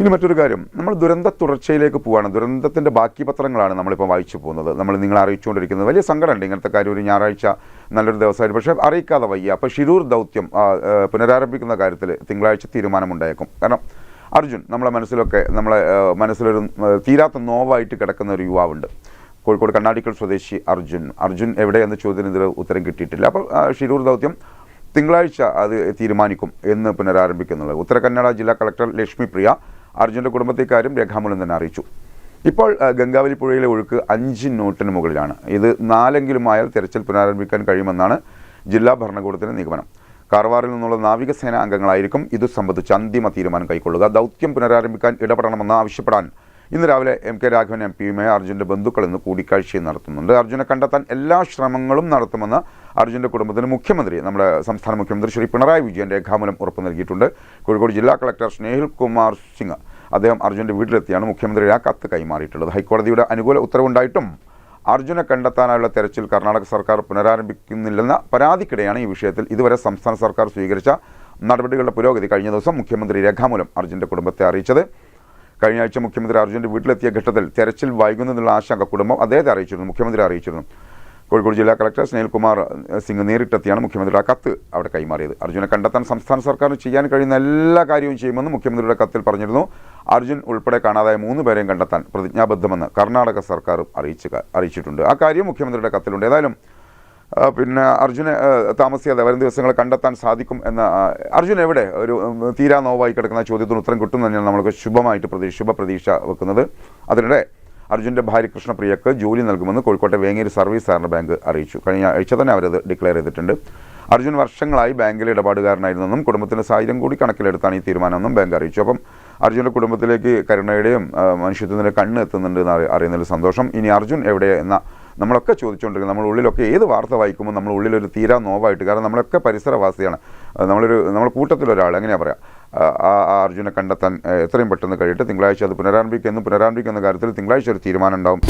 ഇനി മറ്റൊരു കാര്യം, നമ്മൾ ദുരന്ത തുടർച്ചയിലേക്ക് പോവുകയാണ്. ദുരന്തത്തിൻ്റെ ബാക്കി പത്രങ്ങളാണ് നമ്മളിപ്പോൾ വായിച്ചു പോകുന്നത്. നമ്മൾ നിങ്ങളെ അറിയിച്ചുകൊണ്ടിരിക്കുന്നത്. വലിയ സങ്കടമുണ്ട് ഇങ്ങനത്തെ കാര്യം. ഒരു ഞായറാഴ്ച നല്ലൊരു ദിവസമായിട്ട് പക്ഷേ അറിയിക്കാതെ വയ്യ. അപ്പോൾ ഷിരൂർ ദൗത്യം പുനരാരംഭിക്കുന്ന കാര്യത്തിൽ തിങ്കളാഴ്ച തീരുമാനമുണ്ടായേക്കും. കാരണം അർജുൻ നമ്മളെ മനസ്സിലൊരു തീരാത്ത നോവായിട്ട് കിടക്കുന്ന ഒരു യുവാവുണ്ട്. കോഴിക്കോട് കണ്ണാടിക്കൽ സ്വദേശി അർജുൻ എവിടെയെന്ന ചോദ്യത്തിന് ഇതിൽ ഉത്തരം കിട്ടിയിട്ടില്ല. അപ്പോൾ ഷിരൂർ ദൗത്യം തിങ്കളാഴ്ച അത് തീരുമാനിക്കും എന്ന് പുനരാരംഭിക്കുന്നുള്ളത്. ഉത്തര കന്നഡ ജില്ലാ കളക്ടർ ലക്ഷ്മി പ്രിയ അർജുൻ്റെ കുടുംബത്തെക്കാരും രേഖാമൂലം തന്നെ അറിയിച്ചു. ഇപ്പോൾ ഗംഗാവലി പുഴയിലെ ഒഴുക്ക് 5 നോട്ടിന് മുകളിലാണ്. ഇത് 4 ആയാൽ തെരച്ചിൽ പുനരാരംഭിക്കാൻ കഴിയുമെന്നാണ് ജില്ലാ ഭരണകൂടത്തിൻ്റെ നിഗമനം. കാർവാറിൽ നിന്നുള്ള നാവികസേന അംഗങ്ങളായിരിക്കും ഇതു സംബന്ധിച്ച് അന്തിമ തീരുമാനം കൈക്കൊള്ളുക. ദൗത്യം പുനരാരംഭിക്കാൻ ഇടപെടണമെന്ന് ആവശ്യപ്പെടാൻ ഇന്ന് രാവിലെ MK രാഘവൻ MPയുമായി അർജുൻ്റെ ബന്ധുക്കൾ ഇന്ന് കൂടിക്കാഴ്ചയും നടത്തുന്നുണ്ട്. അർജുനെ കണ്ടെത്താൻ എല്ലാ ശ്രമങ്ങളും നടത്തുമെന്ന് അർജുൻ്റെ കുടുംബത്തിന് നമ്മുടെ സംസ്ഥാന മുഖ്യമന്ത്രി ശ്രീ പിണറായി വിജയൻ രേഖാമൂലം ഉറപ്പ് നൽകിയിട്ടുണ്ട്. കോഴിക്കോട് ജില്ലാ കളക്ടർ സ്നേഹിൽ കുമാർ സിംഗ് അദ്ദേഹം അർജുൻ്റെ വീട്ടിലെത്തിയാണ് മുഖ്യമന്ത്രിയുടെ ആ കത്ത് കൈമാറിയിട്ടുള്ളത്. ഹൈക്കോടതിയുടെ അനുകൂല ഉത്തരവുണ്ടായിട്ടും അർജുനെ കണ്ടെത്താനായുള്ള തെരച്ചിൽ കർണാടക സർക്കാർ പുനരാരംഭിക്കുന്നില്ലെന്ന പരാതിക്കിടെയാണ് ഈ വിഷയത്തിൽ ഇതുവരെ സംസ്ഥാന സർക്കാർ സ്വീകരിച്ച നടപടികളുടെ പുരോഗതി കഴിഞ്ഞ ദിവസം മുഖ്യമന്ത്രി രേഖാമൂലം അർജുൻ്റെ കുടുംബത്തെ അറിയിച്ചത്. കഴിഞ്ഞ ആഴ്ച മുഖ്യമന്ത്രി അർജുൻ്റെ വീട്ടിലെത്തിയ ഘട്ടത്തിൽ തെരച്ചിൽ വൈകുന്നതിനുള്ള ആശങ്ക കുടുംബം അദ്ദേഹത്തെ മുഖ്യമന്ത്രി അറിയിച്ചിരുന്നു. കോഴിക്കോട് ജില്ലാ കളക്ടർ സ്നേഹിൽ കുമാർ സിംഗ് നേരിട്ടെത്തിയാണ് മുഖ്യമന്ത്രിയുടെ ആ കത്ത് അവിടെ കൈമാറിയത്. അർജുനെ കണ്ടെത്താൻ സംസ്ഥാന സർക്കാരിന് ചെയ്യാൻ കഴിയുന്ന എല്ലാ കാര്യവും ചെയ്യുമെന്ന് മുഖ്യമന്ത്രിയുടെ കത്തിൽ പറഞ്ഞിരുന്നു. അർജുൻ ഉൾപ്പെടെ കാണാതായ 3 പേരെയും കണ്ടെത്താൻ പ്രതിജ്ഞാബദ്ധമെന്ന് കർണാടക സർക്കാർ അറിയിച്ചിട്ടുണ്ട്. ആ കാര്യം മുഖ്യമന്ത്രിയുടെ കത്തിലുണ്ട്. ഏതായാലും പിന്നെ അർജുനെ താമസിയാതെ വരും ദിവസങ്ങൾ കണ്ടെത്താൻ സാധിക്കും എന്ന അർജുൻ എവിടെ ഒരു തീരാ നോവായി കിടക്കുന്ന ചോദ്യത്തിന് ഉത്തരം കിട്ടും തന്നെയാണ് നമ്മൾക്ക് ശുഭ പ്രതീക്ഷ വെക്കുന്നത്. അതിനിടെ അർജുൻ്റെ ഭാര്യ കൃഷ്ണപ്രിയക്ക് ജോലി നൽകുമെന്ന് കോഴിക്കോട്ടെ വേങ്ങേരി സർവീസ് സഹകരണ ബാങ്ക് അറിയിച്ചു. കഴിഞ്ഞ ആഴ്ച തന്നെ അവരത് ഡിക്ലെയർ ചെയ്തിട്ടുണ്ട്. അർജുൻ വർഷങ്ങളായി ബാങ്കിലെ ഇടപാടുകാരനായിരുന്നെന്നും കുടുംബത്തിൻ്റെ സാഹചര്യം കൂടി കണക്കിലെടുത്താണ് ഈ തീരുമാനമെന്നും ബാങ്ക് അറിയിച്ചു. അപ്പം അർജുൻ്റെ കുടുംബത്തിലേക്ക് കരുണയുടെയും മനുഷ്യത്വത്തിൻ്റെ കണ്ണ് എത്തുന്നുണ്ട് എന്ന് അറിയുന്നതിൽ സന്തോഷം. ഇനി അർജുൻ എവിടെ എന്ന നമ്മളൊക്കെ ചോദിച്ചുകൊണ്ടിരിക്കുന്നത്, നമ്മൾ ഉള്ളിലൊക്കെ ഏത് വാർത്ത വായിക്കുമ്പോൾ നമ്മൾ ഉള്ളിലൊരു തീരാ നോവായിട്ട്, കാരണം നമ്മളൊക്കെ പരിസരവാസിയാണ്, നമ്മളെ കൂട്ടത്തിലൊരാൾ എങ്ങനെയാണ് പറയുക, ആ അർജുനെ കണ്ടെത്താൻ എത്രയും പെട്ടെന്ന് കഴിയട്ടെ. തിങ്കളാഴ്ച അത് പുനരാരംഭിക്കുന്ന കാര്യത്തിൽ തിങ്കളാഴ്ച ഒരു തീരുമാനം ഉണ്ടാവും.